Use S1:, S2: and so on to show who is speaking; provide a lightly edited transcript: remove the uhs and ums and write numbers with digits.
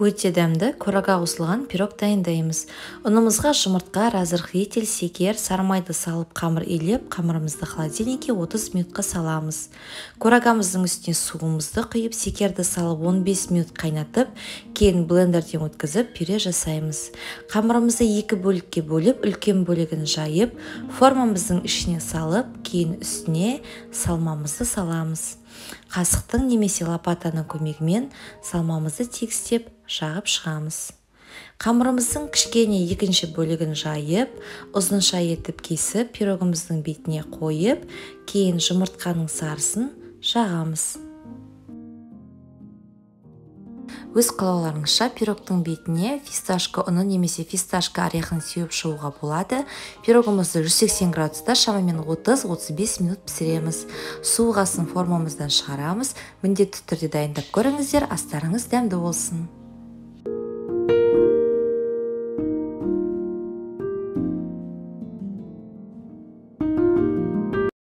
S1: Өте дәмді кураға қосылған пирог дайындаймыз. Ұнымызға жұмыртқа, разырық етел, секер, сармайды салып қамыр илеп, қамырымызды холодильникке 30 минутқа саламыз. Курагамыздың үстіне суымызды құйып, секерді салып 15 минут қайнатып, кейін блендерден өткізіп пюре жасаймыз. Қамырымызды екі бөлікке бөліп, үлкен бөлігін жайып, формамыздың ішіне салып, кейін үстіне салмамызды саламыз. Қасықтың немесе лопатаның көмегімен салмамызды тегістеп жағып шығамыз. Қамырымыздың кішкене екінші бөлігін жайып, ұзынша етіп кесіп, пирогымыздың бетіне қойып, кейін жұмыртқаның сарысын жағамыз. Өз қалауларыңызша пирогтың бетіне фисташка ұны немесе фисташка орехын сеуіп шығуға болады. Пирогымызды 180 градуста шамамен 30-35 минут пісіреміз. Суығасын формамыздан шығарамыз. Міндетті түрде дайындап көріңіздер, астарыңыз дәмді болсын.